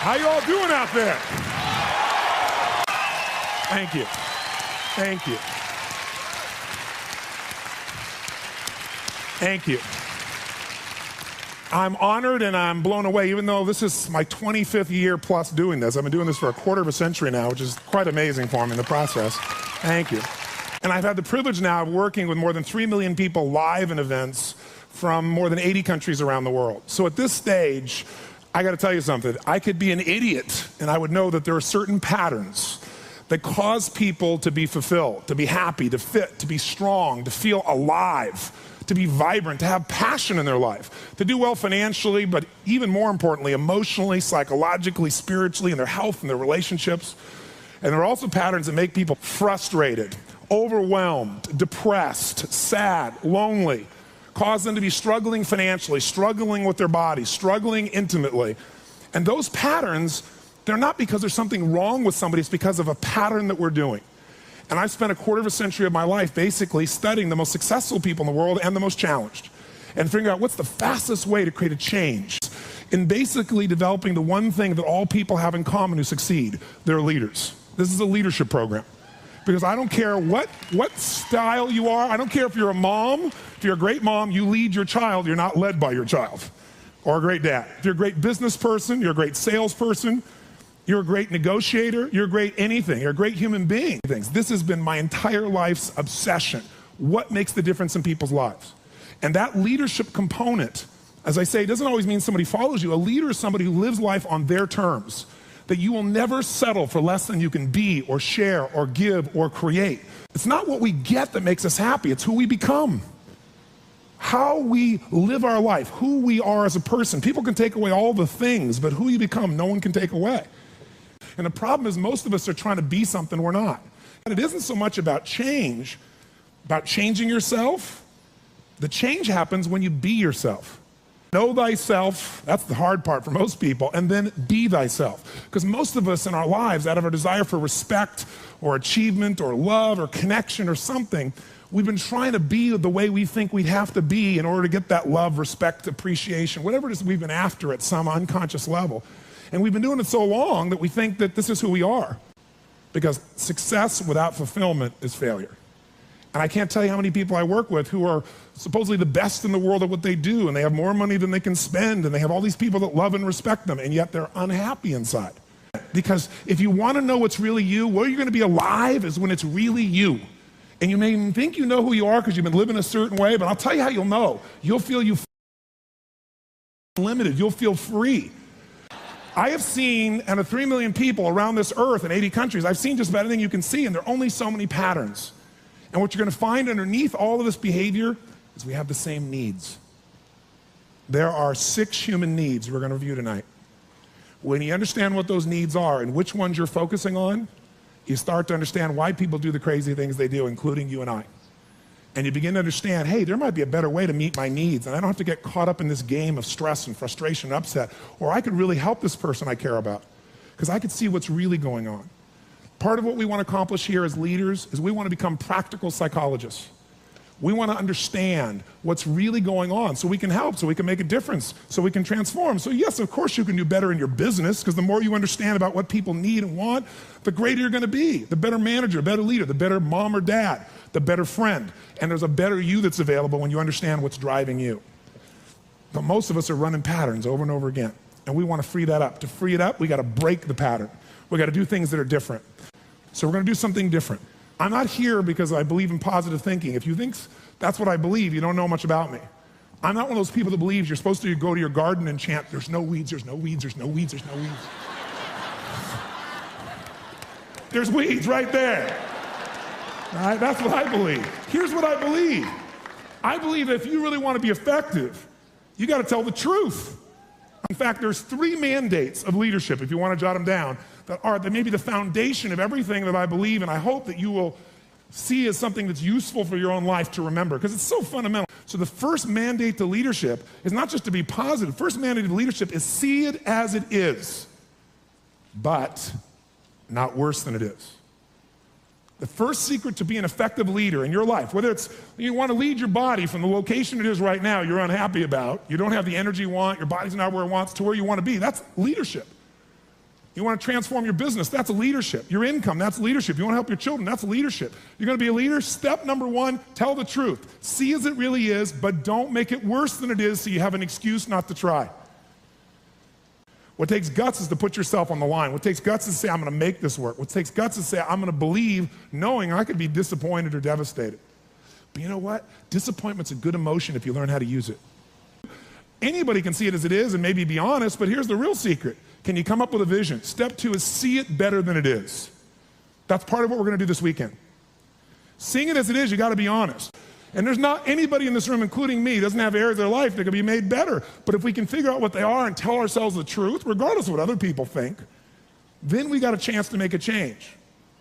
How you all doing out there? Thank you. Thank you. Thank you. I'm honored and I'm blown away, even though this is my 25th year plus doing this. I've been doing this for a quarter of a century now, which is quite amazing for me in the process. Thank you. And I've had the privilege now of working with more than 3 million people live in events from more than 80 countries around the world. So at this stage, I got to tell you something. I could be an idiot and I would know that there are certain patterns that cause people to be fulfilled, to be happy, to fit, to be strong, to feel alive, to be vibrant, to have passion in their life, to do well financially, but even more importantly, emotionally, psychologically, spiritually, in their health and their relationships. And there are also patterns that make people frustrated, overwhelmed, depressed, sad, lonely, cause them to be struggling financially, struggling with their body, struggling intimately. And those patterns, they're not because there's something wrong with somebody, it's because of a pattern that we're doing. And I've spent a quarter of a century of my life basically studying the most successful people in the world and the most challenged, and figuring out what's the fastest way to create a change in basically developing the one thing that all people have in common who succeed. They're leaders. This is a leadership program. Because I don't care what style you are. I don't care if you're a mom. If you're a great mom, you lead your child. You're not led by your child. Or a great dad. If you're a great business person, you're a great salesperson, you're a great negotiator, you're a great anything. You're a great human being. This has been my entire life's obsession. What makes the difference in people's lives? And that leadership component, as I say, doesn't always mean somebody follows you. A leader is somebody who lives life on their terms. That you will never settle for less than you can be or share or give or create. It's not what we get that makes us happy, it's who we become. How we live our life, who we are as a person. People can take away all the things, but who you become, no one can take away. And the problem is most of us are trying to be something we're not. And it isn't so much about change, about changing yourself. The change happens when you be yourself. Know thyself, that's the hard part for most people, and then be thyself. Because most of us in our lives, out of our desire for respect or achievement or love or connection or something, we've been trying to be the way we think we'd have to be in order to get that love, respect, appreciation, whatever it is we've been after at some unconscious level. And we've been doing it so long that we think that this is who we are. Because success without fulfillment is failure. And I can't tell you how many people I work with who are supposedly the best in the world at what they do, and they have more money than they can spend, and they have all these people that love and respect them, and yet they're unhappy inside. Because if you want to know what's really you, where you're going to be alive is when it's really you. And you may even think you know who you are because you've been living a certain way, but I'll tell you how you'll know. You'll feel limited. You'll feel free. I have seen, out of 3 million people around this earth in 80 countries, I've seen just about anything you can see, and there are only so many patterns. And what you're going to find underneath all of this behavior is we have the same needs. There are 6 human needs we're going to review tonight. When you understand what those needs are and which ones you're focusing on, you start to understand why people do the crazy things they do, including you and I. And you begin to understand, hey, there might be a better way to meet my needs, and I don't have to get caught up in this game of stress and frustration and upset, or I could really help this person I care about, because I could see what's really going on. Part of what we want to accomplish here as leaders is we want to become practical psychologists. We want to understand what's really going on so we can help, so we can make a difference, so we can transform. So yes, of course you can do better in your business, because the more you understand about what people need and want, the greater you're going to be. The better manager, better leader, the better mom or dad, the better friend. And there's a better you that's available when you understand what's driving you. But most of us are running patterns over and over again. And we want to free that up. To free it up, we got to break the pattern. We got to do things that are different. So we're going to do something different. I'm not here because I believe in positive thinking. If you think that's what I believe, you don't know much about me. I'm not one of those people that believes you're supposed to go to your garden and chant, there's no weeds, there's no weeds, there's no weeds, there's no weeds. There's weeds right there. All right, that's what I believe. Here's what I believe. I believe that if you really want to be effective, you got to tell the truth. In fact, there's 3 mandates of leadership, if you want to jot them down, that may be the foundation of everything that I believe, and I hope that you will see as something that's useful for your own life to remember, because it's so fundamental. So the first mandate to leadership is not just to be positive. First mandate of leadership is see it as it is, but not worse than it is. The first secret to be an effective leader in your life, whether it's you want to lead your body from the location it is right now you're unhappy about, you don't have the energy you want, your body's not where it wants, to where you want to be, that's leadership. You want to transform your business, that's leadership. Your income, that's leadership. You want to help your children, that's leadership. You're going to be a leader, step number one, tell the truth. See as it really is, but don't make it worse than it is so you have an excuse not to try. What takes guts is to put yourself on the line. What takes guts is to say, I'm going to make this work. What takes guts is to say, I'm going to believe, knowing I could be disappointed or devastated. But you know what? Disappointment's a good emotion if you learn how to use it. Anybody can see it as it is and maybe be honest, but here's the real secret. Can you come up with a vision? Step two is see it better than it is. That's part of what we're going to do this weekend. Seeing it as it is, you got to be honest. And there's not anybody in this room, including me, doesn't have areas of their life that can be made better. But if we can figure out what they are and tell ourselves the truth, regardless of what other people think, then we got a chance to make a change.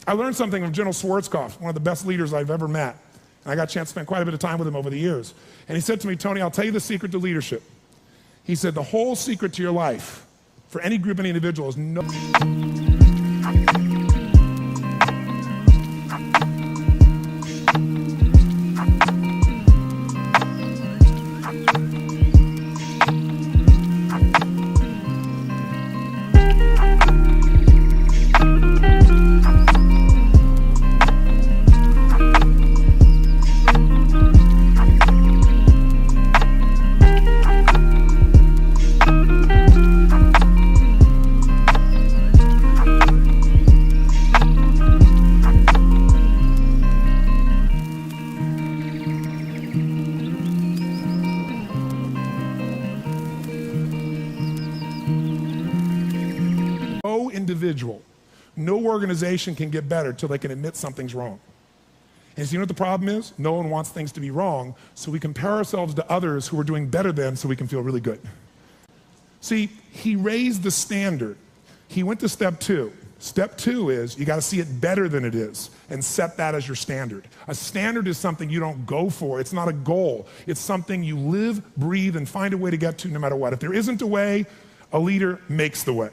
I learned something from General Schwarzkopf, one of the best leaders I've ever met. And I got a chance to spend quite a bit of time with him over the years. And he said to me, Tony, I'll tell you the secret to leadership. He said, the whole secret to your life, for any group, any individual, is no... No individual, no organization can get better till they can admit something's wrong. And so you know what the problem is? No one wants things to be wrong, so we compare ourselves to others who are doing better than so we can feel really good. See, he raised the standard. He went to step two. Step two is you got to see it better than it is and set that as your standard. A standard is something you don't go for. It's not a goal. It's something you live, breathe, and find a way to get to no matter what. If there isn't a way, a leader makes the way.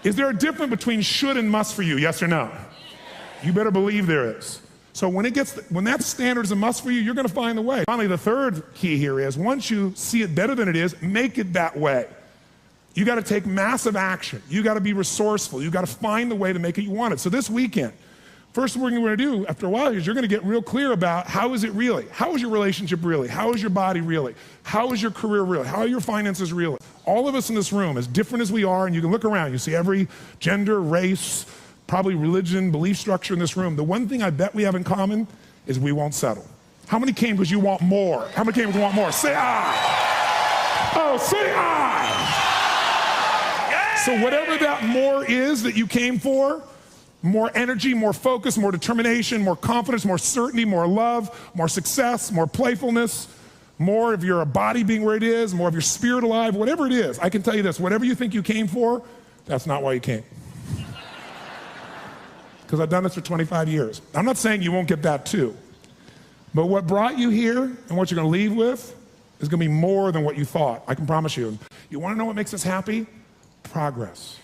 Is there a difference between should and must for you, yes or no? You better believe there is. So when that standard is a must for you, you're going to find the way. Finally, the third key here is once you see it better than it is, make it that way. You got to take massive action. You got to be resourceful. You got to find the way to make it you want it. So this weekend, first thing we're going to do after a while is you're going to get real clear about how is it really? How is your relationship really? How is your body really? How is your career really? How are your finances really? All of us in this room, as different as we are, and you can look around, you see every gender, race, probably religion, belief structure in this room. The one thing I bet we have in common is we won't settle. How many came because you want more? How many came because you want more? Say I. Oh, say I. So whatever that more is that you came for, more energy, more focus, more determination, more confidence, more certainty, more love, more success, more playfulness, more of your body being where it is, more of your spirit alive, whatever it is, I can tell you this, whatever you think you came for, that's not why you came. Because I've done this for 25 years. I'm not saying you won't get that too. But what brought you here and what you're going to leave with is going to be more than what you thought. I can promise you. You want to know what makes us happy? Progress.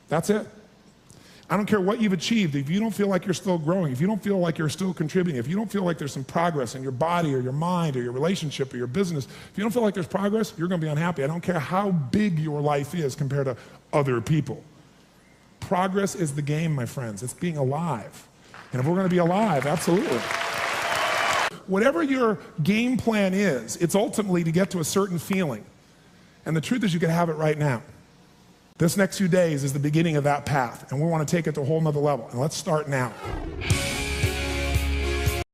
That's it. I don't care what you've achieved. If you don't feel like you're still growing, if you don't feel like you're still contributing, if you don't feel like there's some progress in your body or your mind or your relationship or your business, if you don't feel like there's progress, you're going to be unhappy. I don't care how big your life is compared to other people. Progress is the game, my friends. It's being alive. And if we're going to be alive, absolutely. Whatever your game plan is, it's ultimately to get to a certain feeling. And the truth is you can have it right now. This next few days is the beginning of that path, and we want to take it to a whole nother level. And let's start now.